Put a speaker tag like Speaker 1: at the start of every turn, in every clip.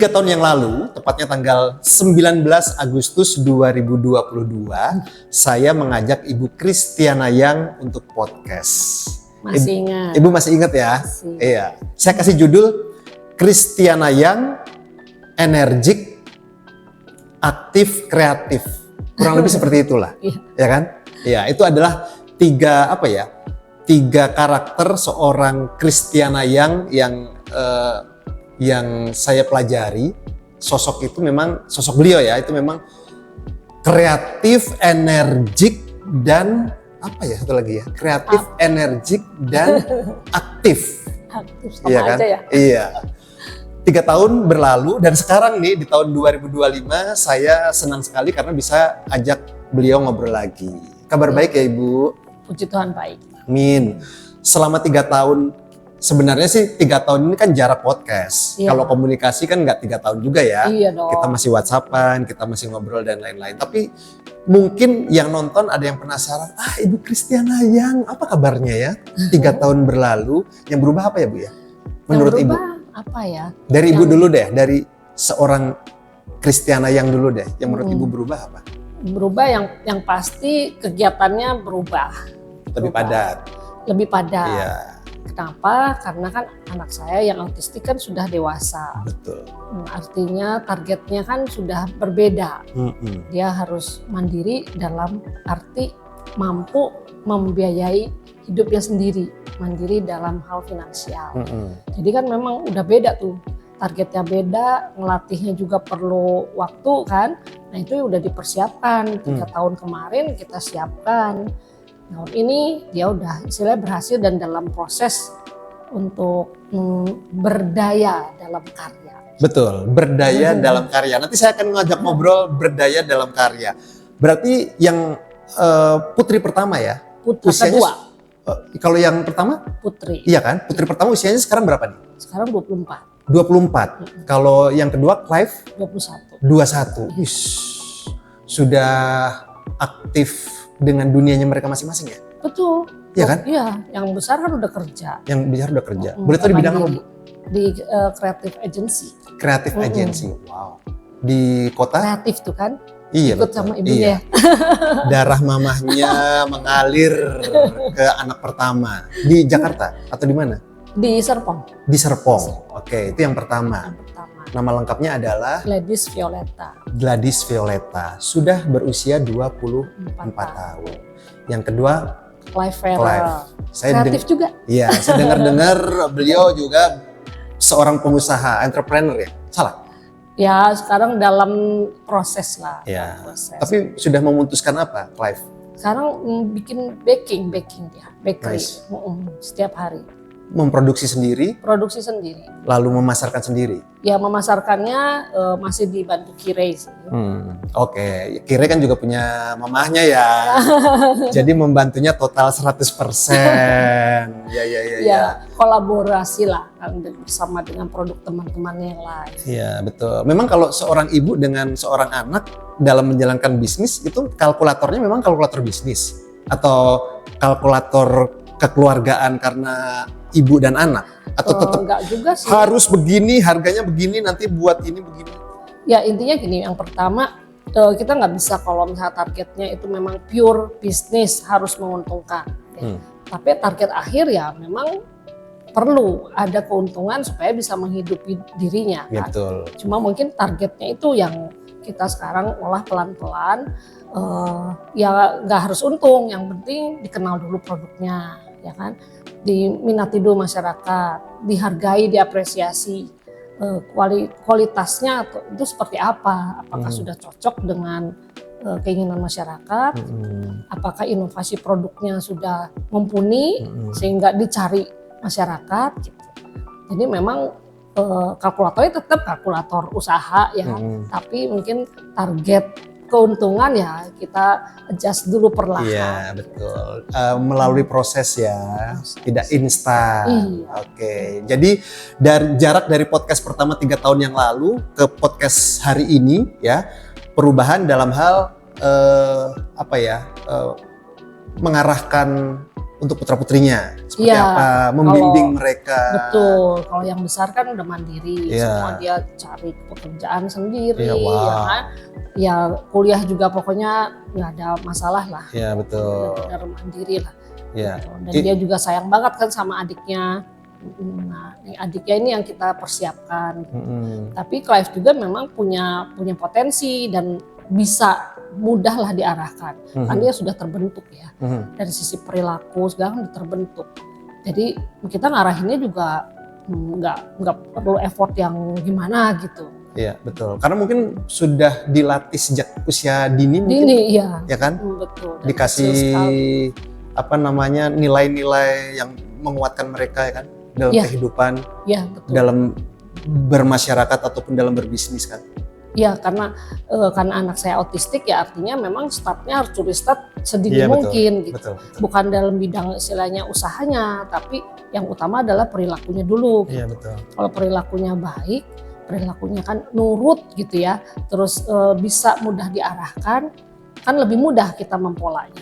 Speaker 1: tahun yang lalu, tepatnya tanggal 19 Agustus 2022, saya mengajak Ibu Christiana Yang untuk podcast.
Speaker 2: Masih ingat.
Speaker 1: Ibu masih ingat ya?
Speaker 2: Masih.
Speaker 1: Iya. Saya kasih judul Christiana Yang, energik, aktif, kreatif. Kurang lebih seperti itulah. Ya kan? Iya, itu adalah tiga karakter seorang Christiana yang saya pelajari. Sosok itu memang, sosok beliau ya, itu memang kreatif, energik, dan satu lagi ya, kreatif, energik, dan aktif.
Speaker 2: Aktif sama
Speaker 1: Iya kan?
Speaker 2: aja ya.
Speaker 1: Iya. 3 tahun berlalu dan sekarang nih di tahun 2025 saya senang sekali karena bisa ajak beliau ngobrol lagi. Kabar baik ya Ibu?
Speaker 2: Puji Tuhan baik.
Speaker 1: Amin. Selama 3 tahun, sebenarnya sih 3 tahun ini kan jarak podcast.
Speaker 2: Iya.
Speaker 1: Kalau komunikasi kan nggak 3 tahun juga ya.
Speaker 2: Iya dong.
Speaker 1: Kita masih WhatsAppan, kita masih ngobrol dan lain-lain. Tapi mungkin yang nonton ada yang penasaran, Ibu Christiana Yang, apa kabarnya ya? 3 tahun berlalu, yang berubah apa ya Bu ya? Menurut
Speaker 2: yang
Speaker 1: Ibu?
Speaker 2: berubah apa ya?
Speaker 1: Dari Ibu dulu deh, dari seorang Christiana Yang dulu deh, yang menurut Ibu berubah apa?
Speaker 2: Berubah yang pasti kegiatannya berubah.
Speaker 1: Lebih padat.
Speaker 2: Lebih padat.
Speaker 1: Iya.
Speaker 2: Kenapa? Karena kan anak saya yang autistik kan sudah dewasa.
Speaker 1: Betul.
Speaker 2: Artinya targetnya kan sudah berbeda.
Speaker 1: Mm-mm.
Speaker 2: Dia harus mandiri dalam arti mampu membiayai hidupnya sendiri, mandiri dalam hal finansial.
Speaker 1: Mm-mm.
Speaker 2: Jadi kan memang udah beda tuh, targetnya beda, ngelatihnya juga perlu waktu kan. Nah itu udah dipersiapkan, 3 tahun kemarin kita siapkan. Tahun ini dia udah istilahnya berhasil dan dalam proses untuk berdaya dalam karya.
Speaker 1: Betul, berdaya dalam karya. Nanti saya akan ngajak ngobrol berdaya dalam karya. Berarti yang putri pertama ya?
Speaker 2: Putri
Speaker 1: Usianya,
Speaker 2: kedua.
Speaker 1: Kalau yang pertama?
Speaker 2: Putri.
Speaker 1: Iya kan? Putri pertama usianya sekarang berapa nih?
Speaker 2: Sekarang 24.
Speaker 1: 24. Kalau yang kedua Clive?
Speaker 2: 21.
Speaker 1: 21. Wih, sudah aktif dengan dunianya mereka masing-masing ya?
Speaker 2: Betul.
Speaker 1: Iya kan?
Speaker 2: Iya, yang besar kan udah kerja.
Speaker 1: Yang besar udah kerja. Boleh tahu di bidang apa Bu?
Speaker 2: Di creative agency.
Speaker 1: Creative agency. Wow. Di kota?
Speaker 2: Kreatif tuh kan?
Speaker 1: Iya,
Speaker 2: Ikut
Speaker 1: betul.
Speaker 2: sama ibunya.
Speaker 1: Iya. Darah mamahnya mengalir ke anak pertama. Di Jakarta atau di mana?
Speaker 2: Di Serpong.
Speaker 1: Di Serpong. Oke, itu yang pertama.
Speaker 2: Yang pertama.
Speaker 1: Nama lengkapnya adalah
Speaker 2: Gladys Violeta.
Speaker 1: Gladys Violeta. Sudah berusia 24 tahun. Yang kedua
Speaker 2: Clive Farrell.
Speaker 1: Clive.
Speaker 2: Kreatif juga.
Speaker 1: Iya, saya dengar-dengar beliau juga seorang pengusaha, entrepreneur ya? Salah?
Speaker 2: Ya sekarang dalam proses lah.
Speaker 1: Ya.
Speaker 2: Proses.
Speaker 1: Tapi sudah memutuskan apa, Clive?
Speaker 2: Sekarang bikin baking dia. Bakery.
Speaker 1: Nice.
Speaker 2: Setiap hari.
Speaker 1: Memproduksi sendiri,
Speaker 2: Produksi sendiri.
Speaker 1: lalu memasarkan sendiri.
Speaker 2: Ya memasarkannya masih dibantu Kirei sih.
Speaker 1: Oke, Kire kan juga punya mamahnya ya. Jadi membantunya total 100%.
Speaker 2: Ya kolaborasi lah kan bersama dengan produk teman-temannya yang lain.
Speaker 1: Iya, betul. Memang kalau seorang ibu dengan seorang anak dalam menjalankan bisnis itu kalkulatornya memang kalkulator bisnis atau kalkulator kekeluargaan karena ibu dan anak atau tetap
Speaker 2: Enggak juga sih.
Speaker 1: harus begini, harganya begini, nanti buat ini begini.
Speaker 2: Ya intinya gini, yang pertama kita nggak bisa kalau misalnya targetnya itu memang pure bisnis harus menguntungkan. Ya. Tapi target akhir ya memang perlu ada keuntungan supaya bisa menghidupi dirinya.
Speaker 1: Ya,
Speaker 2: Kan?
Speaker 1: betul.
Speaker 2: Cuma mungkin targetnya itu yang kita sekarang olah pelan-pelan. Ya nggak harus untung, yang penting dikenal dulu produknya, ya kan? Diminati dulu masyarakat, dihargai, diapresiasi. Kualitasnya itu seperti apa? Apakah sudah cocok dengan keinginan masyarakat? Apakah inovasi produknya sudah mumpuni sehingga dicari masyarakat? Gitu. Jadi memang kalkulatornya tetap kalkulator usaha ya, tapi mungkin target keuntungan ya kita adjust dulu perlahan.
Speaker 1: Iya, betul. Melalui proses ya, tidak instan.
Speaker 2: Iya.
Speaker 1: Oke, jadi jarak dari podcast pertama 3 tahun yang lalu ke podcast hari ini ya, perubahan dalam hal mengarahkan untuk putra-putrinya seperti
Speaker 2: Iya,
Speaker 1: apa, membimbing mereka.
Speaker 2: Betul, kalau yang besar kan udah mandiri,
Speaker 1: Iya.
Speaker 2: semua dia cari pekerjaan sendiri,
Speaker 1: Iya, wow.
Speaker 2: ya kan? Ya kuliah juga pokoknya nggak ada masalah lah,
Speaker 1: Iya, betul.
Speaker 2: benar-benar mandiri lah.
Speaker 1: Iya.
Speaker 2: Gitu. Dan dia juga sayang banget kan sama adiknya. Nah, adiknya ini yang kita persiapkan. Tapi Clive juga memang punya potensi dan bisa mudah lah diarahkan. Kan dia sudah terbentuk ya. Dari sisi perilaku segala udah terbentuk. Jadi kita ngarahinnya juga nggak perlu effort yang gimana gitu.
Speaker 1: Iya, betul. Karena mungkin sudah dilatih sejak usia dini mungkin.
Speaker 2: Iya.
Speaker 1: Ya kan?
Speaker 2: Betul. Dan
Speaker 1: Dikasih apa namanya nilai-nilai yang menguatkan mereka ya kan dalam kehidupan,
Speaker 2: betul.
Speaker 1: dalam bermasyarakat ataupun dalam berbisnis kan.
Speaker 2: Ya karena anak saya autistik ya artinya memang startnya harus curi start sedini mungkin gitu.
Speaker 1: Betul.
Speaker 2: Bukan dalam bidang istilahnya usahanya, tapi yang utama adalah perilakunya dulu.
Speaker 1: Iya
Speaker 2: gitu.
Speaker 1: betul.
Speaker 2: Kalau perilakunya baik, perilakunya kan nurut gitu ya, terus bisa mudah diarahkan, kan lebih mudah kita mempolanya.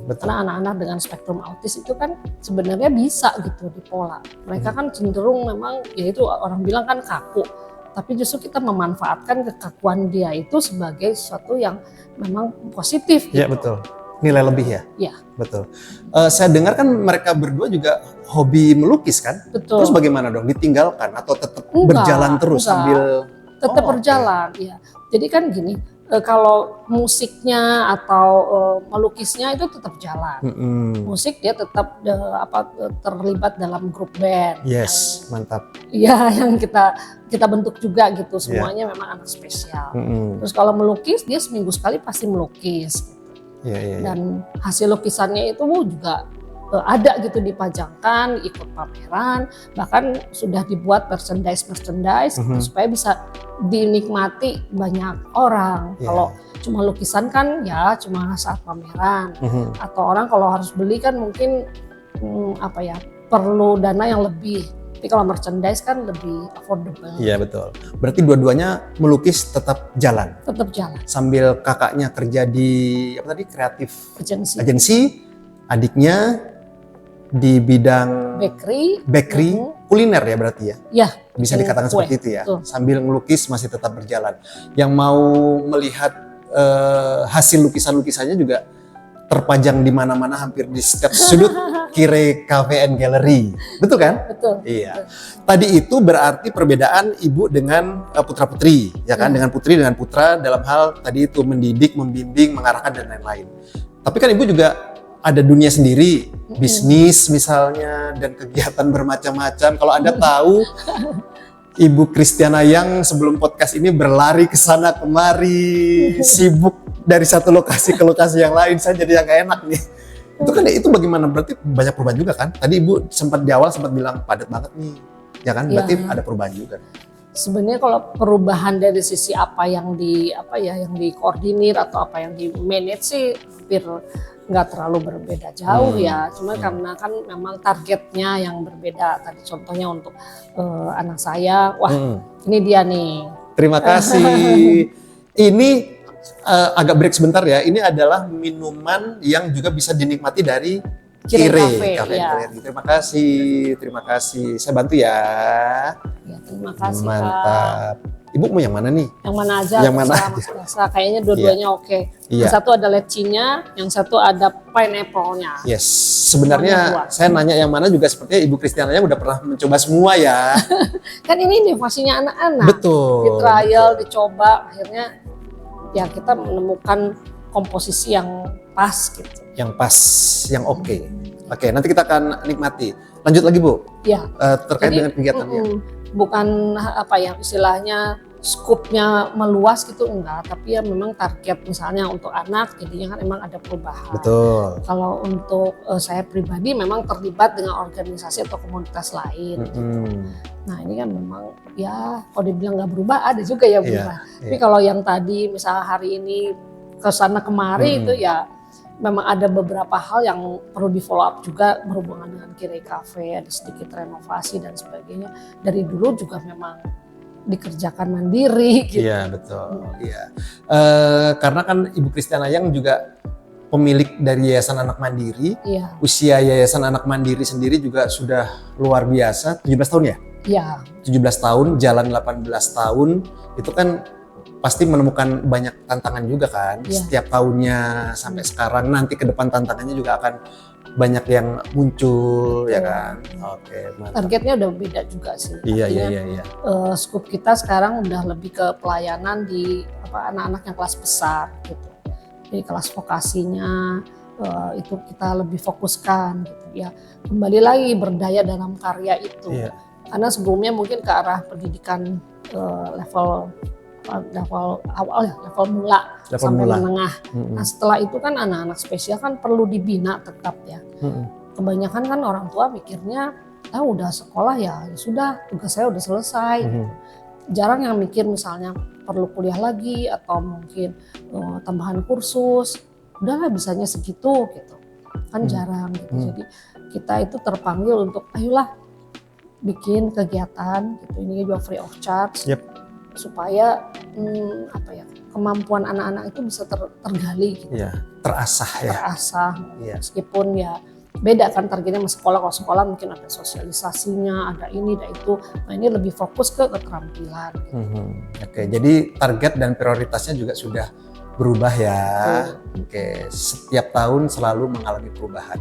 Speaker 1: Betul.
Speaker 2: Karena anak-anak dengan spektrum autis itu kan sebenarnya bisa gitu dipola. Mereka kan cenderung memang ya itu orang bilang kan kaku. Tapi justru kita memanfaatkan kekakuan dia itu sebagai sesuatu yang memang positif gitu.
Speaker 1: Iya betul. Nilai lebih ya?
Speaker 2: Iya.
Speaker 1: Betul. Saya dengar kan mereka berdua juga hobi melukis kan?
Speaker 2: Betul.
Speaker 1: Terus bagaimana dong? Ditinggalkan atau tetap berjalan terus sambil?
Speaker 2: Tetap berjalan, ya. Jadi kan gini, kalau musiknya atau melukisnya itu tetap jalan. Musik dia tetap terlibat dalam grup band.
Speaker 1: Yes, mantap.
Speaker 2: Iya, yang kita bentuk juga gitu. Semuanya memang anak spesial. Terus kalau melukis dia seminggu sekali pasti melukis. Dan hasil lukisannya itu juga ada gitu dipajangkan, ikut pameran, bahkan sudah dibuat merchandise gitu, supaya bisa dinikmati banyak orang. Kalau cuma lukisan kan ya cuma saat pameran, atau orang kalau harus beli kan mungkin perlu dana yang lebih. Tapi kalau merchandise kan lebih affordable.
Speaker 1: Iya betul. Berarti dua-duanya melukis tetap jalan.
Speaker 2: Tetap jalan.
Speaker 1: Sambil kakaknya kerja di kreatif agency, adiknya di bidang bakery, kuliner ya berarti ya.
Speaker 2: Ya.
Speaker 1: Bisa dikatakan seperti itu ya. Betul. Sambil ngelukis masih tetap berjalan. Yang mau melihat hasil lukisan-lukisannya juga terpajang di mana-mana hampir di setiap sudut Kire Cafe and Gallery. Betul kan?
Speaker 2: Betul.
Speaker 1: Iya. Tadi itu berarti perbedaan ibu dengan putra-putri, ya kan? Dengan putri dengan putra dalam hal tadi itu mendidik, membimbing, mengarahkan dan lain-lain. Tapi kan ibu juga ada dunia sendiri, bisnis misalnya dan kegiatan bermacam-macam. Kalau Anda tahu Ibu Christiana yang sebelum podcast ini berlari ke sana kemari, sibuk dari satu lokasi ke lokasi yang lain, saya jadi yang gak enak nih. Itu kan itu bagaimana? Berarti banyak perubahan juga kan? Tadi Ibu di awal sempat bilang padat banget nih, ya kan? Berarti ada perubahan juga.
Speaker 2: Sebenarnya kalau perubahan dari sisi apa yang dikoordinir atau apa yang di manage sih hampir nggak terlalu berbeda jauh ya. Cuma karena kan memang targetnya yang berbeda. Tadi contohnya untuk anak saya, ini dia nih.
Speaker 1: Terima kasih. Ini agak break sebentar ya. Ini adalah minuman yang juga bisa dinikmati dari Kire Cafe. Terima kasih. Saya bantu ya.
Speaker 2: Ya terima kasih.
Speaker 1: Mantap. Kak. Ibu mau yang mana nih?
Speaker 2: Yang mana aja?
Speaker 1: Yang mana
Speaker 2: aja? Kayaknya dua-duanya oke. Yang satu ada lecinya, yang satu ada pineapple-nya.
Speaker 1: Yes. Sebenarnya saya nanya yang mana juga sepertinya Ibu Christiana yang udah pernah mencoba semua ya.
Speaker 2: Kan ini inovasinya anak-anak.
Speaker 1: Betul.
Speaker 2: Di trial, dicoba, akhirnya ya kita menemukan komposisi yang pas gitu.
Speaker 1: Yang pas, yang oke. Oke, nanti kita akan nikmati. Lanjut lagi Bu.
Speaker 2: Ya.
Speaker 1: Terkait dengan kegiatannya.
Speaker 2: Bukan istilahnya skupnya meluas gitu enggak, tapi ya memang target misalnya untuk anak jadinya kan memang ada perubahan.
Speaker 1: Betul.
Speaker 2: Kalau untuk saya pribadi memang terlibat dengan organisasi atau komunitas lain. Nah ini kan memang ya kalau dibilang nggak berubah ada juga ya berubah. Tapi kalau yang tadi misalnya hari ini ke sana kemari itu ya memang ada beberapa hal yang perlu di follow up juga berhubungan dengan Kire Cafe, ada sedikit renovasi dan sebagainya. Dari dulu juga memang dikerjakan mandiri gitu.
Speaker 1: Iya betul. Iya. Karena kan Ibu Christiana yang juga pemilik dari Yayasan Anak Mandiri.
Speaker 2: Iya.
Speaker 1: Usia Yayasan Anak Mandiri sendiri juga sudah luar biasa, 17 tahun ya?
Speaker 2: Iya.
Speaker 1: 17 tahun, jalan 18 tahun, itu kan pasti menemukan banyak tantangan juga kan.
Speaker 2: Iya.
Speaker 1: Setiap tahunnya sampai sekarang, nanti ke depan tantangannya juga akan banyak yang muncul.
Speaker 2: Betul.
Speaker 1: Ya kan. Oke, mantap.
Speaker 2: Targetnya udah beda juga sih.
Speaker 1: Iya.
Speaker 2: Scope kita sekarang udah lebih ke pelayanan di anak-anak yang kelas besar gitu. Jadi kelas vokasinya itu kita lebih fokuskan gitu ya. Kembali lagi berdaya dalam karya itu.
Speaker 1: Iya.
Speaker 2: Karena sebelumnya mungkin ke arah pendidikan level awal ya, level mula sampai menengah. Nah setelah itu kan anak-anak spesial kan perlu dibina tetap ya. Kebanyakan kan orang tua mikirnya, udah sekolah ya sudah, tugas saya udah selesai. Jarang yang mikir misalnya perlu kuliah lagi atau mungkin tambahan kursus, udahlah bisanya segitu gitu. Kan jarang gitu. Jadi kita itu terpanggil untuk ayolah bikin kegiatan gitu. Ini juga free of charge. Supaya kemampuan anak-anak itu bisa tergali gitu.
Speaker 1: Iya, terasah ya.
Speaker 2: Terasah.
Speaker 1: Iya.
Speaker 2: Meskipun ya beda kan targetnya sama sekolah. Kalau sekolah mungkin ada sosialisasinya, ada ini, ada itu. Nah ini lebih fokus ke keterampilan. Gitu.
Speaker 1: Oke, jadi target dan prioritasnya juga sudah berubah ya. Oke, setiap tahun selalu mengalami perubahan.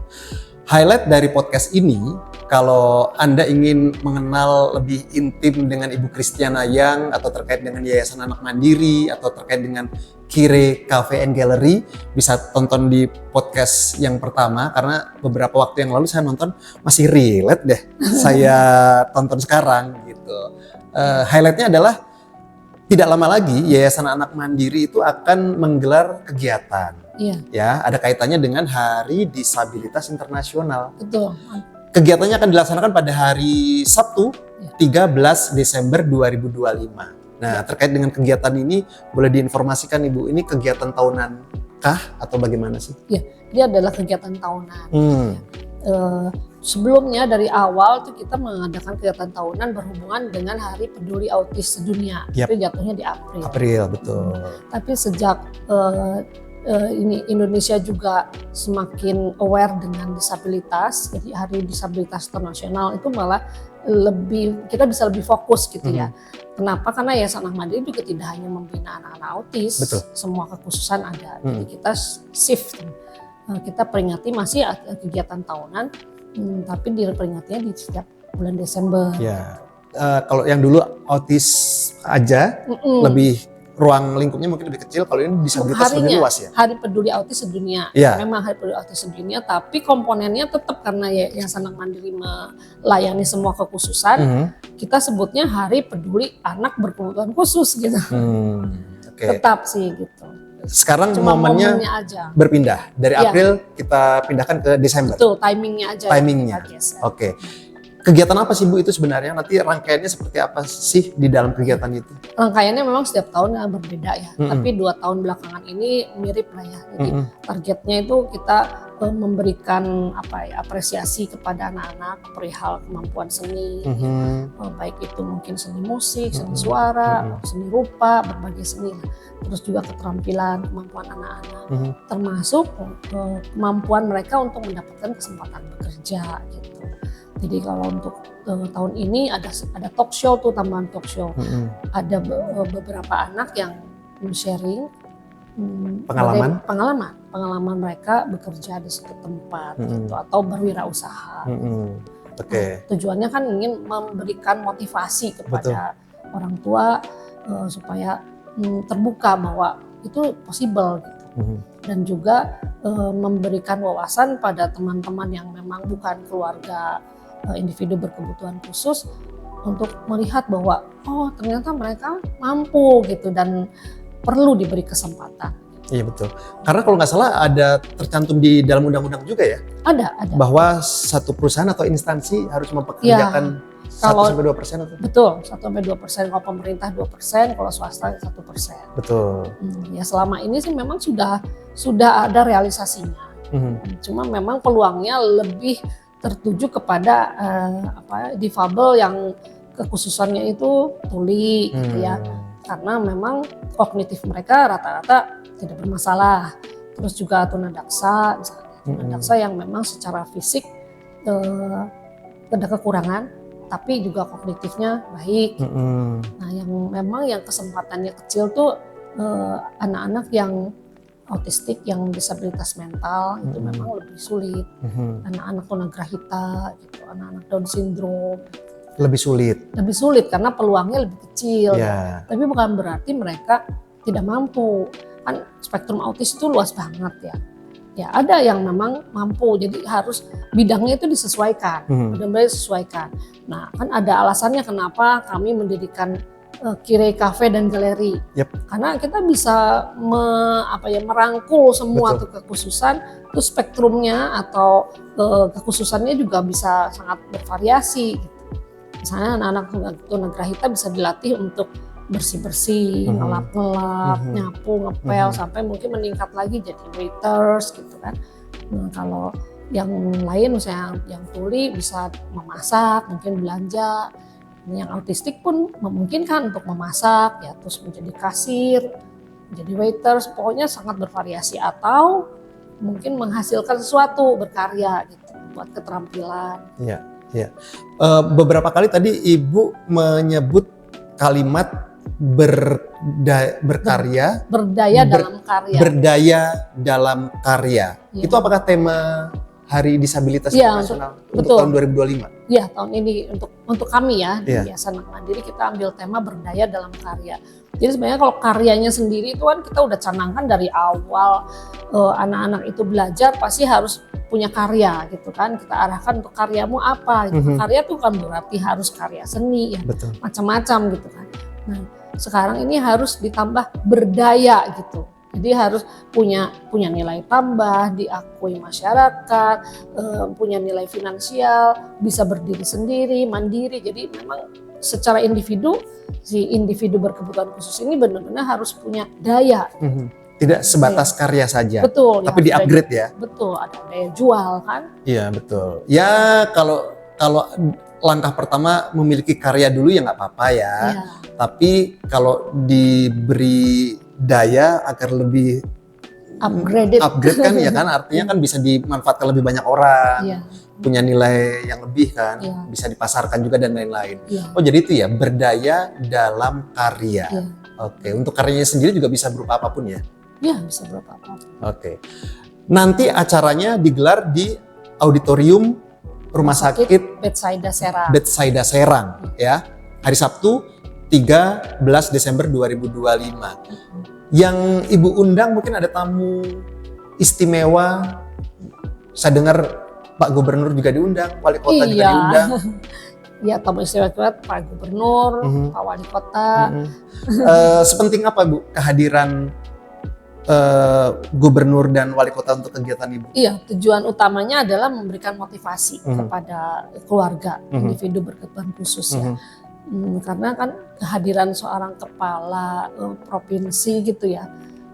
Speaker 1: Highlight dari podcast ini, kalau Anda ingin mengenal lebih intim dengan Ibu Christiana Yang atau terkait dengan Yayasan Anak Mandiri atau terkait dengan Kire Cafe and Gallery, bisa tonton di podcast yang pertama karena beberapa waktu yang lalu saya nonton masih relate deh. Saya tonton sekarang gitu. Highlightnya adalah tidak lama lagi Yayasan Anak Mandiri itu akan menggelar kegiatan.
Speaker 2: Iya.
Speaker 1: Ya, ada kaitannya dengan Hari Disabilitas Internasional.
Speaker 2: Betul.
Speaker 1: Kegiatannya akan dilaksanakan pada hari Sabtu, 13 Desember 2025. Nah, terkait dengan kegiatan ini, boleh diinformasikan Ibu, ini kegiatan tahunan kah atau bagaimana sih?
Speaker 2: Iya, dia adalah kegiatan tahunan. Sebelumnya dari awal tuh kita mengadakan kegiatan tahunan berhubungan dengan Hari Peduli Autis Sedunia. Itu jatuhnya di April.
Speaker 1: April, betul.
Speaker 2: Tapi sejak ini Indonesia juga semakin aware dengan disabilitas, jadi Hari Disabilitas Internasional itu malah kita bisa lebih fokus gitu ya. Kenapa? Karena Yayasan Anak Mandiri juga tidak hanya membina anak-anak autis, semua kekhususan ada. Jadi kita shift, kita peringati masih kegiatan tahunan, tapi diperingatinya di setiap bulan Desember.
Speaker 1: Ya, kalau yang dulu autis aja lebih ruang lingkupnya mungkin lebih kecil, kalau ini disabilitas lebih luas ya.
Speaker 2: Hari Peduli Autis Sedunia.
Speaker 1: Ya.
Speaker 2: Memang Hari Peduli Autis Sedunia, tapi komponennya tetap karena Yayasan Anak Mandiri melayani semua kekhususan, kita sebutnya Hari Peduli Anak Berkebutuhan Khusus gitu. Tetap sih gitu.
Speaker 1: Sekarang
Speaker 2: cuma
Speaker 1: momennya
Speaker 2: aja
Speaker 1: berpindah dari April kita pindahkan ke Desember.
Speaker 2: Betul, timingnya aja.
Speaker 1: Timingnya. Oke. Kegiatan apa sih Bu itu sebenarnya? Nanti rangkaiannya seperti apa sih di dalam kegiatan itu?
Speaker 2: Rangkaiannya memang setiap tahun berbeda ya. Tapi 2 tahun belakangan ini mirip lah ya. Jadi targetnya itu kita memberikan apresiasi kepada anak-anak perihal kemampuan seni. Baik itu mungkin seni musik, seni suara, seni rupa, berbagai seni. Terus juga keterampilan, kemampuan anak-anak. Termasuk kemampuan mereka untuk mendapatkan kesempatan bekerja gitu. Jadi kalau untuk tahun ini ada talk show tuh, tambahan talk show. Ada beberapa anak yang sharing pengalaman mereka bekerja di suatu tempat gitu, atau berwirausaha. Tujuannya kan ingin memberikan motivasi kepada orang tua supaya terbuka bahwa itu possible gitu. Dan juga memberikan wawasan pada teman-teman yang memang bukan keluarga individu berkebutuhan khusus untuk melihat bahwa ternyata mereka mampu gitu dan perlu diberi kesempatan.
Speaker 1: Iya betul. Karena kalau nggak salah ada tercantum di dalam undang-undang juga ya.
Speaker 2: Ada.
Speaker 1: Bahwa satu perusahaan atau instansi harus mempekerjakan 1-2%.
Speaker 2: Betul, 1-2%. Kalau pemerintah 2%, kalau swasta 1%.
Speaker 1: Betul.
Speaker 2: Ya selama ini sih memang sudah ada realisasinya. Cuma memang peluangnya lebih tertuju kepada difabel yang kekhususannya itu tuli gitu ya. Karena memang kognitif mereka rata-rata tidak bermasalah. terus juga tunadaksa, misalnya tunadaksa yang memang secara fisik ada kekurangan, tapi juga kognitifnya baik. Nah, yang memang yang kesempatannya kecil tuh anak-anak yang autistik, yang disabilitas mental itu memang lebih sulit. Anak-anak tunagrahita, gitu, anak-anak Down syndrome
Speaker 1: Lebih sulit.
Speaker 2: lebih sulit karena peluangnya lebih kecil.
Speaker 1: Ya.
Speaker 2: Tapi bukan berarti mereka tidak mampu. Kan spektrum autis itu luas banget ya. Ya ada yang memang mampu, jadi harus bidangnya itu disesuaikan, benar-benar disesuaikan. Nah kan ada alasannya kenapa kami mendirikan Kirei Cafe dan Galeri. Karena kita bisa merangkul semua tuh kekhususan, tuh spektrumnya atau kekhususannya juga bisa sangat bervariasi. Gitu. Misalnya anak-anak tunagrahita bisa dilatih untuk bersih-bersih, ngelap-ngelap, nyapu, ngepel, sampai mungkin meningkat lagi jadi waiters gitu kan. Nah, kalau yang lain misalnya yang tuli bisa memasak, mungkin belanja. Yang autistik pun memungkinkan untuk memasak, ya terus menjadi kasir, menjadi waiters, pokoknya sangat bervariasi atau mungkin menghasilkan sesuatu, berkarya gitu, buat keterampilan.
Speaker 1: Iya, iya. Beberapa kali tadi Ibu menyebut kalimat berkarya, berdaya dalam karya. Ya. Itu apakah tema Hari Disabilitas Internasional untuk tahun 2025?
Speaker 2: Iya, tahun ini untuk kami ya di Yayasan Anak Mandiri kita ambil tema berdaya dalam karya. Jadi sebenarnya kalau karyanya sendiri itu kan kita udah canangkan dari awal anak-anak itu belajar pasti harus punya karya gitu kan. Kita arahkan untuk karyamu apa gitu. Karya tuh kan berarti harus karya seni ya, macam-macam gitu kan. Nah, sekarang ini harus ditambah berdaya gitu. Jadi harus punya nilai tambah, diakui masyarakat, punya nilai finansial, bisa berdiri sendiri, mandiri. Jadi memang secara individu, si individu berkebutuhan khusus ini benar-benar harus punya daya.
Speaker 1: Tidak sebatas karya saja,
Speaker 2: betul,
Speaker 1: tapi ya, di-upgrade ya.
Speaker 2: Betul, ada daya jual kan.
Speaker 1: Iya betul. Ya kalau langkah pertama memiliki karya dulu ya nggak apa-apa ya. Tapi kalau diberi daya agar lebih upgrade kan ya kan, artinya kan bisa dimanfaatkan lebih banyak orang, punya nilai yang lebih kan, bisa dipasarkan juga dan lain-lain. Oh jadi itu ya, berdaya dalam karya. Oke, untuk karyanya sendiri juga bisa berupa apapun ya?
Speaker 2: Iya, bisa berupa apapun.
Speaker 1: Oke, nanti acaranya digelar di auditorium Rumah Sakit Bethsaida Serang ya, hari Sabtu 13 Desember 2025. Yang Ibu undang mungkin ada tamu istimewa. Saya dengar Pak Gubernur juga diundang, Wali Kota juga diundang.
Speaker 2: Iya, tamu istimewa Pak Gubernur, Pak Wali Kota.
Speaker 1: Sepenting apa Bu kehadiran Gubernur dan Wali Kota untuk kegiatan Ibu? Iya,
Speaker 2: tujuan utamanya adalah memberikan motivasi kepada keluarga, individu berkebutuhan khusus ya. Karena kan kehadiran seorang kepala provinsi gitu ya,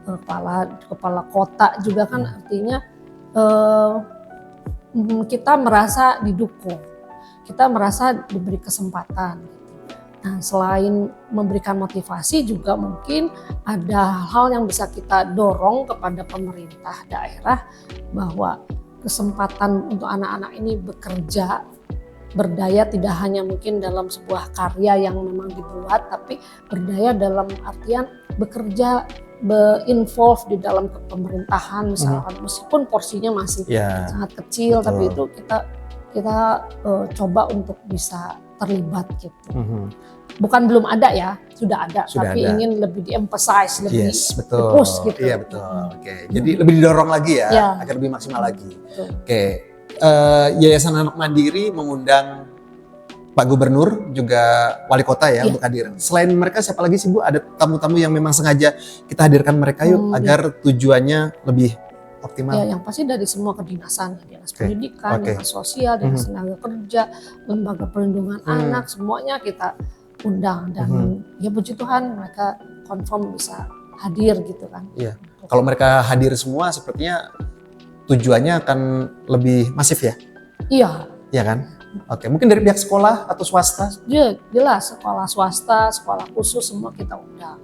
Speaker 2: kepala kota juga kan artinya kita merasa didukung, kita merasa diberi kesempatan. Nah, selain memberikan motivasi juga mungkin ada hal yang bisa kita dorong kepada pemerintah daerah bahwa kesempatan untuk anak-anak ini bekerja berdaya tidak hanya mungkin dalam sebuah karya yang memang dibuat, tapi berdaya dalam artian bekerja, involve di dalam pemerintahan misalkan, meskipun porsinya masih sangat kecil, tapi itu kita coba untuk bisa terlibat gitu. Bukan belum ada ya, sudah ada, tapi ingin lebih di-emphasize, lebih di-push gitu.
Speaker 1: Iya betul. Oke. Jadi lebih didorong lagi ya, agar lebih maksimal lagi. Oke. Yayasan Anak Mandiri mengundang Pak Gubernur juga Wali Kota ya untuk hadir. Selain mereka siapa lagi sih Bu? Ada tamu-tamu yang memang sengaja kita hadirkan mereka yuk agar tujuannya lebih optimal.
Speaker 2: Ya, yang pasti dari semua kedinasan, dinas pendidikan, dinas sosial, dinas tenaga kerja, lembaga perlindungan anak, semuanya kita undang dan ya puji Tuhan mereka confirm bisa hadir gitu kan.
Speaker 1: Iya. Kalau mereka hadir semua sepertinya tujuannya akan lebih masif ya?
Speaker 2: Iya.
Speaker 1: Iya kan? Oke, mungkin dari pihak sekolah atau swasta?
Speaker 2: Ya, jelas sekolah swasta, sekolah khusus semua kita undang.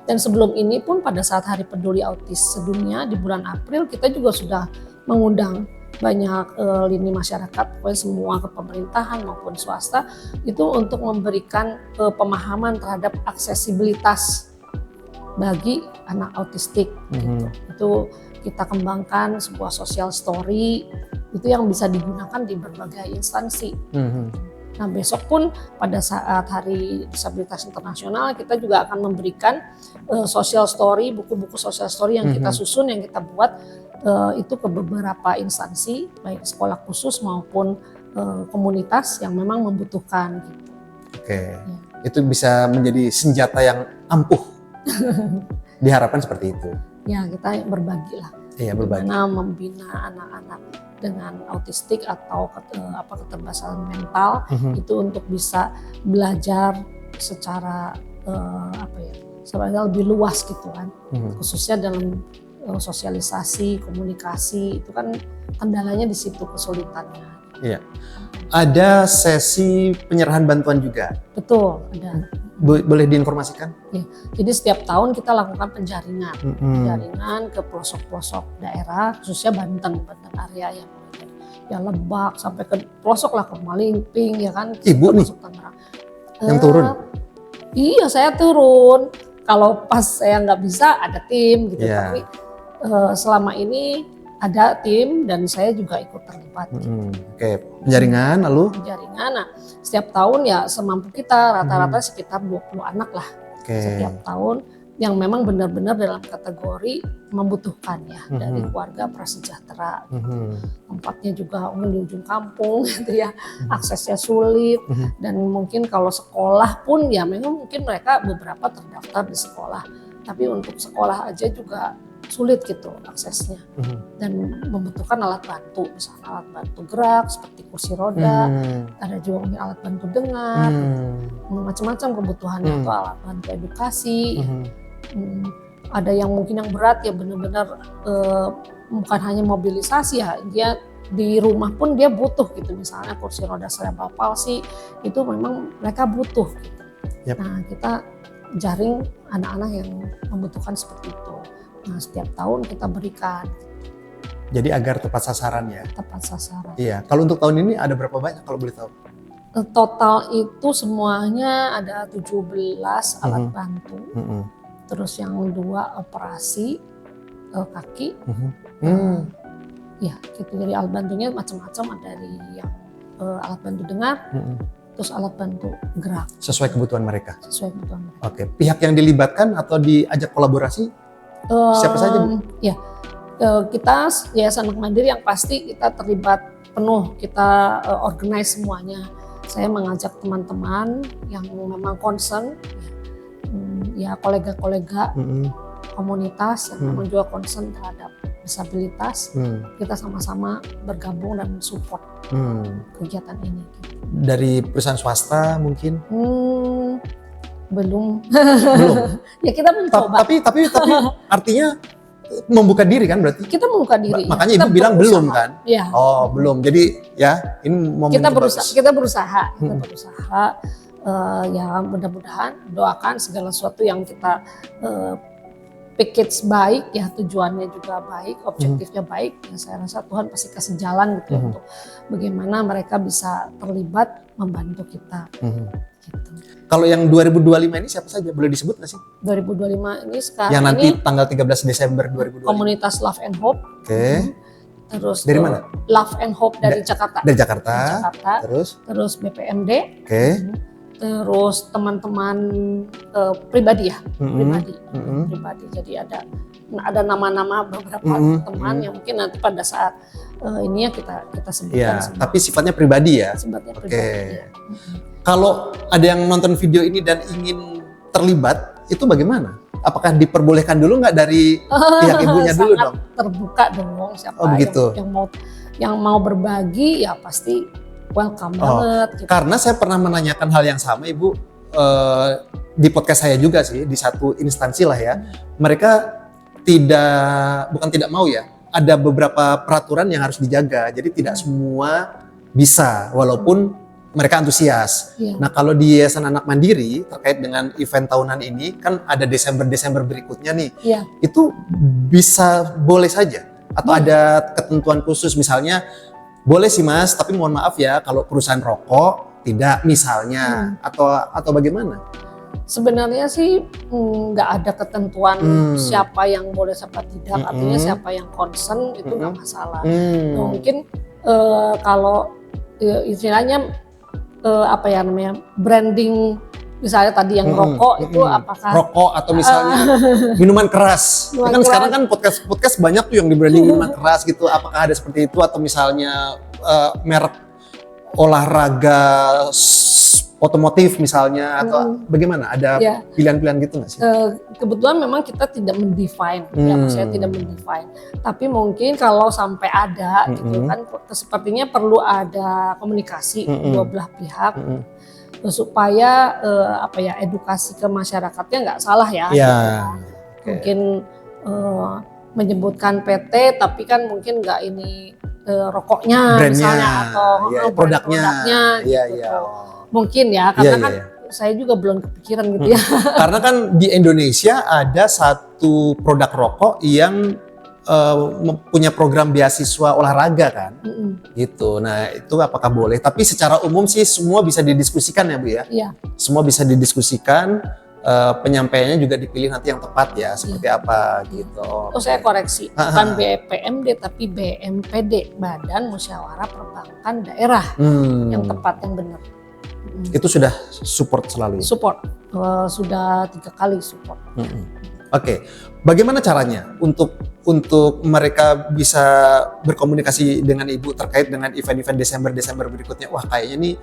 Speaker 2: Dan sebelum ini pun pada saat Hari Peduli Autis Sedunia di bulan April kita juga sudah mengundang banyak lini masyarakat, pokoknya semua ke pemerintahan maupun swasta itu untuk memberikan pemahaman terhadap aksesibilitas bagi anak autistik. Gitu. Itu kita kembangkan sebuah social story itu yang bisa digunakan di berbagai instansi. Nah besok pun pada saat Hari Disabilitas Internasional kita juga akan memberikan social story, buku-buku social story yang kita susun, yang kita buat itu ke beberapa instansi, baik sekolah khusus maupun komunitas yang memang membutuhkan. Gitu.
Speaker 1: Oke, itu bisa menjadi senjata yang ampuh. Diharapkan seperti itu.
Speaker 2: Ya kita berbagi lah.
Speaker 1: Iya, berbagi.
Speaker 2: Bagaimana membina anak-anak dengan autistik atau keterbatasan mental itu untuk bisa belajar secara secara lebih luas gitu kan, khususnya dalam sosialisasi, komunikasi itu kan kendalanya di situ kesulitannya.
Speaker 1: Iya. Ada sesi penyerahan bantuan juga.
Speaker 2: Betul, ada.
Speaker 1: Boleh diinformasikan?
Speaker 2: Ya, jadi setiap tahun kita lakukan penjaringan, penjaringan ke pelosok-pelosok daerah, khususnya Banten area yang ya Lebak sampai ke pelosok lah, ke Malingping ya kan.
Speaker 1: Ibu nih yang turun? Iya
Speaker 2: saya turun. Kalau pas saya nggak bisa ada tim gitu, tapi selama ini ada tim dan saya juga ikut terlibat.
Speaker 1: Oke, penjaringan lalu? Penjaringan,
Speaker 2: nah setiap tahun ya semampu kita, rata-rata sekitar 20 anak lah setiap tahun yang memang benar-benar dalam kategori membutuhkan ya, dari keluarga prasejahtera. Tempatnya juga mungkin di ujung kampung gitu ya, aksesnya sulit dan mungkin kalau sekolah pun ya memang mungkin mereka beberapa terdaftar di sekolah, tapi untuk sekolah aja juga sulit gitu aksesnya dan membutuhkan alat bantu, misalnya alat bantu gerak seperti kursi roda, ada juga mungkin alat bantu dengar, macam-macam kebutuhannya atau alat bantu edukasi. Ada yang mungkin yang berat ya benar-benar bukan hanya mobilisasi ya, dia di rumah pun dia butuh gitu, misalnya kursi roda cerebral palsy itu memang mereka butuh gitu. Nah kita jaring anak-anak yang membutuhkan seperti itu. Nah setiap tahun kita berikan.
Speaker 1: Jadi agar tepat sasaran ya? Tepat
Speaker 2: sasaran.
Speaker 1: Iya, kalau untuk tahun ini ada berapa banyak kalau boleh tahu?
Speaker 2: Total itu semuanya ada 17 alat bantu. Terus yang 2 operasi kaki. Ya gitu, jadi alat bantunya macam-macam, ada dari yang alat bantu dengar, terus alat bantu gerak.
Speaker 1: Sesuai kebutuhan mereka?
Speaker 2: Sesuai kebutuhan mereka.
Speaker 1: Oke, pihak yang dilibatkan atau diajak kolaborasi? Siapa saja Bu?
Speaker 2: Ya, kita Yayasan Anak Mandiri yang pasti kita terlibat penuh, kita organize semuanya. Saya mengajak teman-teman yang memang concern, ya kolega-kolega komunitas yang memang juga concern terhadap disabilitas, kita sama-sama bergabung dan support kegiatan ini.
Speaker 1: Dari perusahaan swasta mungkin?
Speaker 2: Belum. Ya kita mencoba.
Speaker 1: Tapi artinya membuka diri kan berarti?
Speaker 2: Kita membuka diri.
Speaker 1: Makanya
Speaker 2: kita
Speaker 1: Ibu bilang belum kan?
Speaker 2: Ya.
Speaker 1: Oh belum. Jadi ya ini momen
Speaker 2: kita berusaha. Ya mudah-mudahan doakan segala sesuatu yang kita package baik ya, tujuannya juga baik, objektifnya baik, ya saya rasa Tuhan pasti kasih jalan gitu untuk bagaimana mereka bisa terlibat membantu kita. Gitu.
Speaker 1: Kalau yang 2025 ini siapa saja, boleh disebut nggak sih?
Speaker 2: 2025 ini sekarang
Speaker 1: yang nanti
Speaker 2: ini
Speaker 1: tanggal 13 Desember 2025.
Speaker 2: Komunitas Love and Hope. Terus
Speaker 1: dari mana?
Speaker 2: Love and Hope dari Jakarta.
Speaker 1: Dari Jakarta. Terus
Speaker 2: BPMD. Terus teman-teman pribadi ya, pribadi. Jadi ada nama-nama beberapa teman yang mungkin nanti pada saat ini ya kita sebutkan.
Speaker 1: Ya, tapi sifatnya pribadi ya.
Speaker 2: Sifatnya pribadi. Ya.
Speaker 1: Kalau ada yang nonton video ini dan ingin terlibat, itu bagaimana? Apakah diperbolehkan dulu nggak dari pihak ibunya dulu dong?
Speaker 2: Terbuka dong, siapa yang mau berbagi ya pasti welcome banget. Gitu.
Speaker 1: Karena saya pernah menanyakan hal yang sama Ibu di podcast saya juga sih, di satu instansi lah ya. Mereka bukan tidak mau ya, ada beberapa peraturan yang harus dijaga. Jadi tidak semua bisa, walaupun mereka antusias.
Speaker 2: Iya.
Speaker 1: Nah kalau di Yayasan Anak Mandiri terkait dengan event tahunan ini kan ada Desember berikutnya nih,
Speaker 2: Iya.
Speaker 1: itu bisa boleh saja atau ada ketentuan khusus misalnya boleh sih Mas, tapi mohon maaf ya kalau perusahaan rokok tidak misalnya atau bagaimana?
Speaker 2: Sebenarnya sih nggak ada ketentuan siapa yang boleh siapa tidak, artinya siapa yang concern itu nggak masalah. Mungkin kalau istilahnya apa ya namanya branding, misalnya tadi yang rokok itu apakah
Speaker 1: rokok atau misalnya minuman keras.
Speaker 2: Minuman
Speaker 1: Kan
Speaker 2: keras.
Speaker 1: sekarang kan podcast banyak tuh yang di branding minuman keras gitu. Apakah ada seperti itu atau misalnya merek olahraga otomotif misalnya atau bagaimana? Ada
Speaker 2: Ya.
Speaker 1: pilihan-pilihan gitu nggak sih?
Speaker 2: kebetulan memang kita tidak mendefine, ya saya tidak mendefine. Tapi mungkin kalau sampai ada gitu kan, sepertinya perlu ada komunikasi dua belah pihak supaya apa ya edukasi ke masyarakatnya nggak salah ya.
Speaker 1: Iya.
Speaker 2: Mungkin menyebutkan PT tapi kan mungkin nggak ini rokoknya
Speaker 1: Brandnya,
Speaker 2: misalnya atau
Speaker 1: iya,
Speaker 2: produknya
Speaker 1: Iya,
Speaker 2: gitu.
Speaker 1: iya.
Speaker 2: Mungkin ya karena
Speaker 1: Iya,
Speaker 2: kan
Speaker 1: iya.
Speaker 2: saya juga belum kepikiran gitu ya.
Speaker 1: Karena kan di Indonesia ada satu produk rokok yang punya program beasiswa olahraga kan, gitu. Nah itu apakah boleh? Tapi secara umum sih semua bisa didiskusikan ya Bu ya.
Speaker 2: Iya.
Speaker 1: Semua bisa didiskusikan. Penyampaiannya juga dipilih nanti yang tepat ya, seperti apa gitu.
Speaker 2: Oh saya koreksi, bukan BPMD tapi BMPD, Badan Musyawarah Perbankan Daerah, yang tepat, yang benar.
Speaker 1: Itu sudah support selalu ya?
Speaker 2: Support, sudah 3 kali support.
Speaker 1: Oke, bagaimana caranya untuk mereka bisa berkomunikasi dengan Ibu terkait dengan event-event Desember berikutnya? Wah kayaknya nih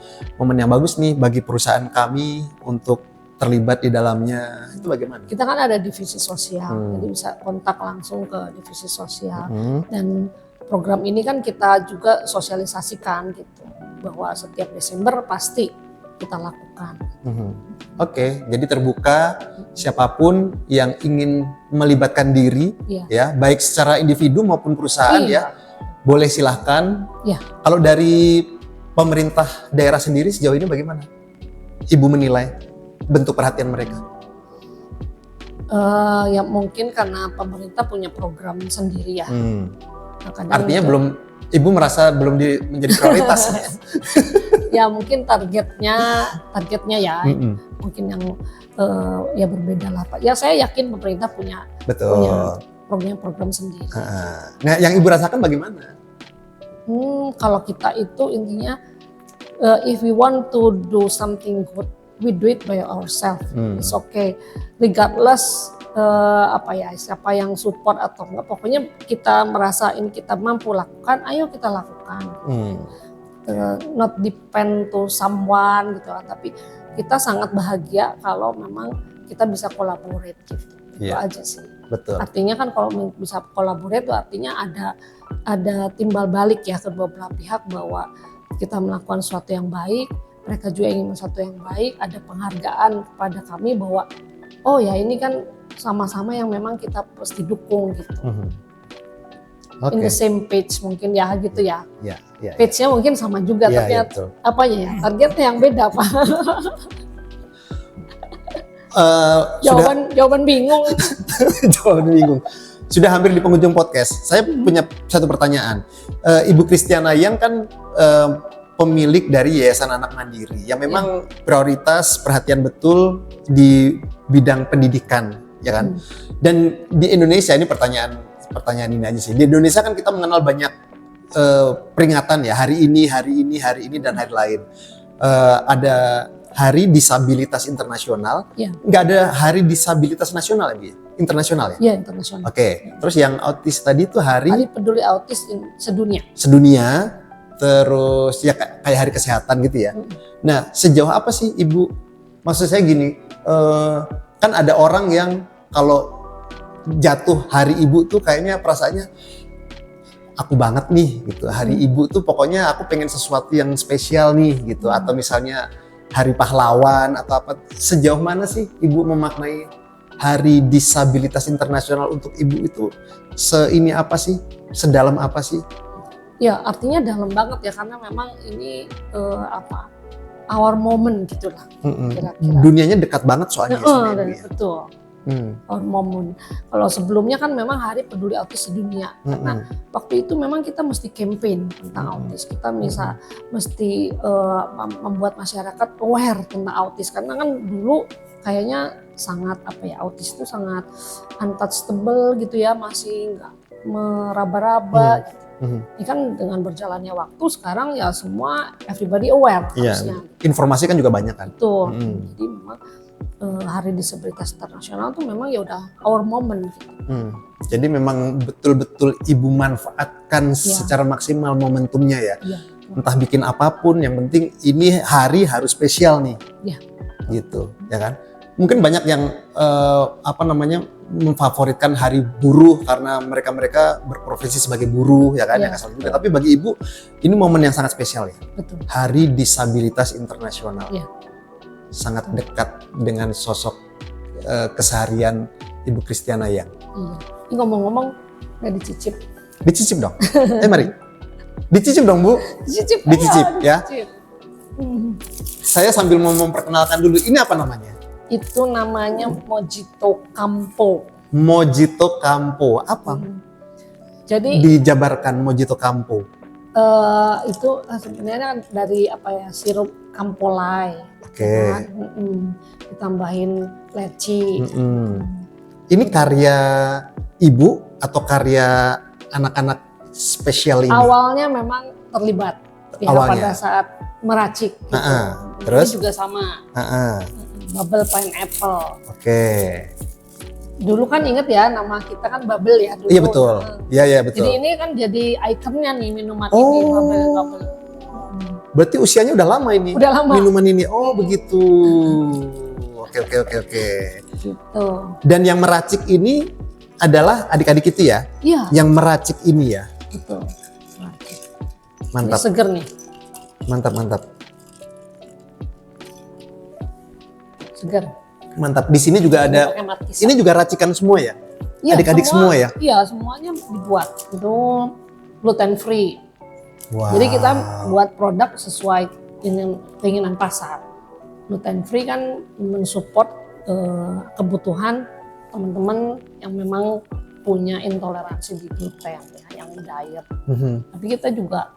Speaker 1: momen yang bagus nih bagi perusahaan kami untuk terlibat di dalamnya, itu bagaimana?
Speaker 2: Kita kan ada divisi sosial, jadi bisa kontak langsung ke divisi sosial. Dan program ini kan kita juga sosialisasikan gitu, bahwa setiap Desember pasti kita lakukan.
Speaker 1: Oke, jadi terbuka siapapun yang ingin melibatkan diri, ya baik secara individu maupun perusahaan ya, boleh silahkan.
Speaker 2: Iya.
Speaker 1: Kalau dari pemerintah daerah sendiri sejauh ini bagaimana? Ibu menilai bentuk perhatian mereka?
Speaker 2: Ya mungkin karena pemerintah punya program sendiri ya. Nah,
Speaker 1: Artinya Ibu merasa belum menjadi prioritas.
Speaker 2: Ya mungkin targetnya ya, mungkin yang ya berbeda lah Pak. Ya saya yakin pemerintah punya program sendiri.
Speaker 1: Nah yang Ibu rasakan bagaimana?
Speaker 2: Kalau kita itu intinya if we want to do something good, we do it by ourselves. It's okay, regardless apa ya siapa yang support atau enggak. Pokoknya kita merasa ini kita mampu lakukan, ayo kita lakukan. Not depend to someone gitu, tapi kita sangat bahagia kalau memang kita bisa collaborate gitu. Itu aja sih.
Speaker 1: Betul.
Speaker 2: Artinya kan kalau bisa collaborate itu artinya ada timbal balik ya kedua belah pihak bahwa kita melakukan sesuatu yang baik. Mereka juga ingin sesuatu yang baik, ada penghargaan kepada kami bahwa oh ya ini kan sama-sama yang memang kita pasti dukung gitu. In the same page mungkin ya gitu ya. Page-nya mungkin sama juga tapi apanya ya targetnya yang beda Pak. Jawaban bingung.
Speaker 1: Jawaban bingung. Sudah hampir di penghujung podcast. Saya punya satu pertanyaan. Ibu Kristiana yang kan pemilik dari Yayasan Anak Mandiri yang memang prioritas perhatian betul di bidang pendidikan, ya kan? Dan di Indonesia ini pertanyaan ini aja sih. Di Indonesia kan kita mengenal banyak peringatan ya, hari ini dan hari lain. Ada Hari Disabilitas Internasional, nggak ada Hari Disabilitas Nasional ya, internasional ya?
Speaker 2: Iya internasional.
Speaker 1: Oke. Terus yang autis tadi itu Hari
Speaker 2: Peduli Autis Sedunia.
Speaker 1: Sedunia. Terus ya kayak hari kesehatan gitu ya. Nah sejauh apa sih Ibu, maksud saya gini, kan ada orang yang kalau jatuh hari Ibu tuh kayaknya perasaannya aku banget nih gitu. Hari Ibu tuh pokoknya aku pengen sesuatu yang spesial nih gitu. Atau misalnya Hari Pahlawan atau apa. Sejauh mana sih Ibu memaknai Hari Disabilitas Internasional untuk Ibu itu sedalam apa sih?
Speaker 2: Ya, artinya dalam banget ya karena memang ini our moment gitulah kira-kira.
Speaker 1: Dunianya dekat banget soalnya sebenarnya.
Speaker 2: Betul. Our moment. Kalau sebelumnya kan memang Hari Peduli Autis Sedunia. Karena waktu itu memang kita mesti campaign tentang autis. Kita mesti membuat masyarakat aware tentang autis. Karena kan dulu kayaknya sangat autis itu sangat untouchable gitu ya, masih nggak meraba-raba. Ini kan dengan berjalannya waktu sekarang ya semua everybody aware harusnya.
Speaker 1: Informasi kan juga banyak kan.
Speaker 2: Betul. Jadi memang Hari Disabilitas Internasional tuh memang ya udah our moment gitu.
Speaker 1: Jadi memang betul-betul Ibu manfaatkan secara maksimal momentumnya ya. Entah bikin apapun, yang penting ini hari harus spesial nih. Gitu, ya kan? Mungkin banyak yang memfavoritkan Hari Buruh karena mereka berprofesi sebagai buruh, ya kan? Yang asal juga. Tapi bagi Ibu ini momen yang sangat spesial ya.
Speaker 2: Betul.
Speaker 1: Hari Disabilitas Internasional. Sangat dekat dengan sosok keseharian Ibu Christiana Yang.
Speaker 2: Ini ngomong-ngomong nggak dicicip?
Speaker 1: Dicicip dong. Mari. Dicicip dong Bu. Dicicip ya. Saya sambil mau memperkenalkan dulu. Ini apa namanya?
Speaker 2: Itu namanya Mojito Campo.
Speaker 1: Mojito Campo. Apa?
Speaker 2: Jadi
Speaker 1: dijabarkan Mojito Campo.
Speaker 2: Itu sebenarnya dari sirup Campolai. Ditambahin leci. Ini karya Ibu atau karya anak-anak spesial ini? Awalnya memang terlibat pada saat meracik. Gitu.
Speaker 1: Terus?
Speaker 2: Ini juga sama. Bubble pineapple. Dulu kan inget ya nama kita kan Bubble ya dulu.
Speaker 1: Iya betul. Iya betul.
Speaker 2: Jadi ini kan jadi ikonnya nih minuman ini Bubble.
Speaker 1: Berarti usianya udah lama ini.
Speaker 2: Udah lama.
Speaker 1: Minuman ini. Oh begitu. Oke.
Speaker 2: Gitu.
Speaker 1: Dan yang meracik ini adalah adik-adik itu ya?
Speaker 2: Iya.
Speaker 1: Yang meracik ini ya?
Speaker 2: Betul.
Speaker 1: Mantap.
Speaker 2: Ini seger nih.
Speaker 1: Mantap.
Speaker 2: Seger.
Speaker 1: Mantap. Di sini juga ada. Ini juga racikan semua ya? Adik-adik semua ya?
Speaker 2: Iya, semuanya dibuat. Itu gluten free.
Speaker 1: Wow.
Speaker 2: Jadi kita buat produk sesuai keinginan pasar. Gluten free kan mensupport kebutuhan teman-teman yang memang punya intoleransi di gluten ya, yang diet. Tapi kita juga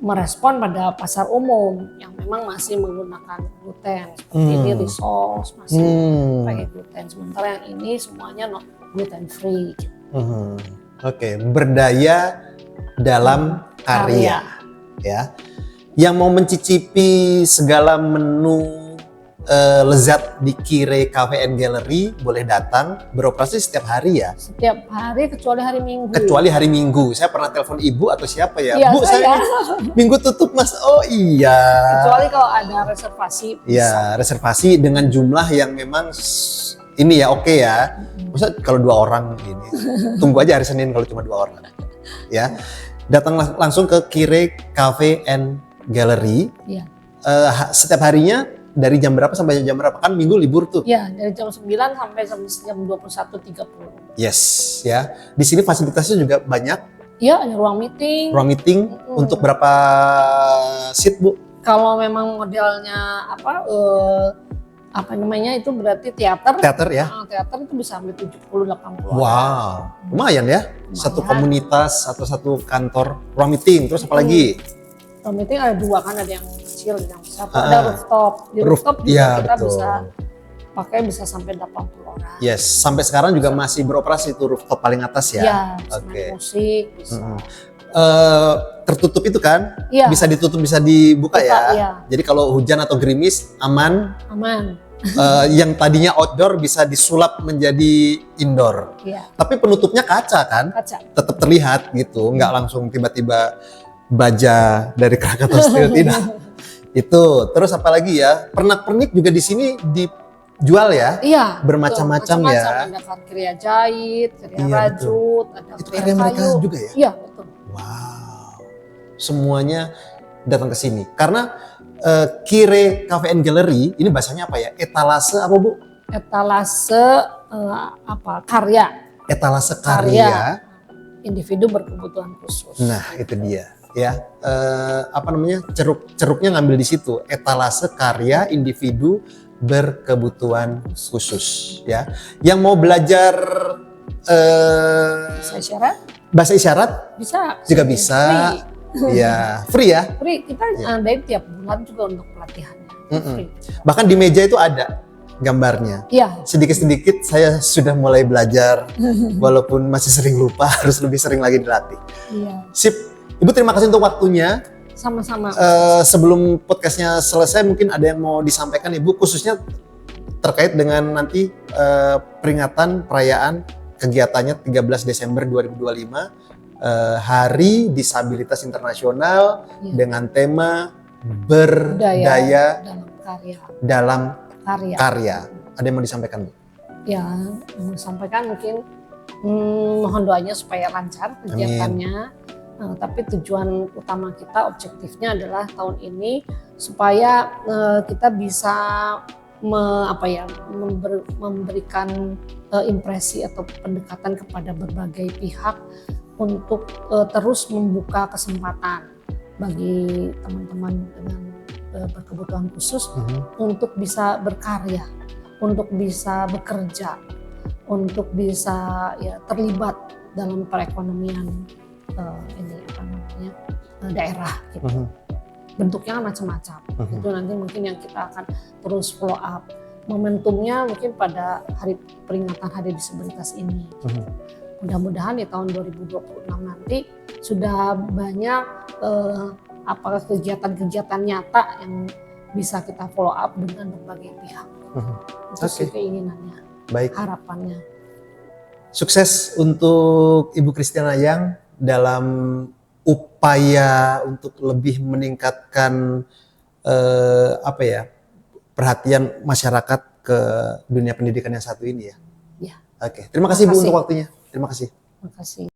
Speaker 2: merespon pada pasar umum yang memang masih menggunakan gluten. Seperti ini Resource masih pakai gluten. Sementara yang ini semuanya gluten free.
Speaker 1: Oke, berdaya dalam karya. Ya. Yang mau mencicipi segala menu lezat di Kire Cafe and Gallery boleh datang, beroperasi setiap hari ya?
Speaker 2: Setiap hari kecuali hari Minggu.
Speaker 1: Kecuali hari Minggu. Saya pernah telepon Ibu atau siapa ya?
Speaker 2: Iya,
Speaker 1: Bu, saya Minggu tutup Mas. Oh iya.
Speaker 2: Kecuali kalau ada reservasi.
Speaker 1: Iya, reservasi dengan jumlah yang memang ini ya oke ya. Maksudnya kalau 2 orang ini. Tunggu aja hari Senin kalau cuma 2 orang. Ya. Datang langsung ke Kire Cafe and Gallery.
Speaker 2: Iya.
Speaker 1: Setiap harinya dari jam berapa sampai jam berapa? Kan Minggu libur tuh.
Speaker 2: Iya, dari jam 9 sampai jam 21.30.
Speaker 1: Yes, ya. Di sini fasilitasnya juga banyak.
Speaker 2: Iya, ada ruang meeting.
Speaker 1: Ruang meeting untuk berapa seat, Bu?
Speaker 2: Kalau memang modelnya itu berarti teater.
Speaker 1: Teater ya.
Speaker 2: Teater itu bisa sampai 70-80 orang.
Speaker 1: Wow, lumayan ya. Satu komunitas atau satu kantor ruang meeting. Terus apa lagi?
Speaker 2: Ruang meeting ada 2 kan, ada yang kecil, ada yang besar. Ada rooftop. Di rooftop juga kita bisa pakai bisa sampai 80 orang.
Speaker 1: Yes, sampai sekarang juga masih beroperasi itu rooftop paling atas ya.
Speaker 2: Iya,
Speaker 1: Oke.
Speaker 2: Musik bisa.
Speaker 1: Tertutup itu kan?
Speaker 2: Iya.
Speaker 1: Bisa ditutup, bisa dibuka ya.
Speaker 2: Iya.
Speaker 1: Jadi kalau hujan atau gerimis aman.
Speaker 2: Aman.
Speaker 1: Yang tadinya outdoor bisa disulap menjadi indoor.
Speaker 2: Iya.
Speaker 1: Tapi penutupnya kaca kan?
Speaker 2: Kaca.
Speaker 1: Tetap terlihat gitu, nggak langsung tiba-tiba baja dari Krakatau Steel, tidak. Itu. Terus apa lagi ya? Pernak-pernik juga di sini dijual ya?
Speaker 2: Iya.
Speaker 1: Bermacam-macam ya.
Speaker 2: Ada karya jahit, karya rajut, ada
Speaker 1: itu karya mereka juga ya?
Speaker 2: Iya, betul.
Speaker 1: Wow. Semuanya datang ke sini. Karena Kire Cafe and Gallery ini bahasanya apa ya? Etalase apa, Bu?
Speaker 2: Etalase karya.
Speaker 1: Etalase karya
Speaker 2: individu berkebutuhan khusus.
Speaker 1: Nah, itu dia ya. Ceruknya ngambil di situ, etalase karya individu berkebutuhan khusus ya. Yang mau belajar
Speaker 2: Saya syarat
Speaker 1: bahasa isyarat
Speaker 2: bisa
Speaker 1: juga bisa. Ya, free ya.
Speaker 2: Free, kita adain tiap bulan juga untuk pelatihannya. Free.
Speaker 1: Bahkan di meja itu ada gambarnya.
Speaker 2: Iya.
Speaker 1: Sedikit-sedikit saya sudah mulai belajar, walaupun masih sering lupa, harus lebih sering lagi dilatih.
Speaker 2: Iya.
Speaker 1: Sip, Ibu terima kasih untuk waktunya.
Speaker 2: Sama-sama.
Speaker 1: Sebelum podcastnya selesai, mungkin ada yang mau disampaikan Ibu, khususnya terkait dengan nanti peringatan perayaan kegiatannya 13 Desember 2025. Hari Disabilitas Internasional dengan tema berdaya dalam karya. Ada yang mau disampaikan, Bu?
Speaker 2: Ya, mau sampaikan mungkin mohon doanya supaya lancar kegiatannya. Tapi tujuan utama kita, objektifnya adalah tahun ini supaya kita bisa memberikan impresi atau pendekatan kepada berbagai pihak untuk terus membuka kesempatan bagi teman-teman dengan berkebutuhan khusus untuk bisa berkarya, untuk bisa bekerja, untuk bisa terlibat dalam perekonomian daerah gitu. Bentuknya macam-macam. Itu nanti mungkin yang kita akan terus follow up. Momentumnya mungkin pada peringatan Hari Disabilitas ini. Mudah-mudahan di tahun 2026 nanti sudah banyak kegiatan-kegiatan nyata yang bisa kita follow up dengan berbagai pihak. Itu sih keinginannya, harapannya.
Speaker 1: Sukses untuk Ibu Christiana Yang dalam upaya untuk lebih meningkatkan perhatian masyarakat ke dunia pendidikan yang satu ini ya.
Speaker 2: Ya.
Speaker 1: Oke, terima kasih Bu untuk waktunya. Terima kasih.
Speaker 2: Terima kasih.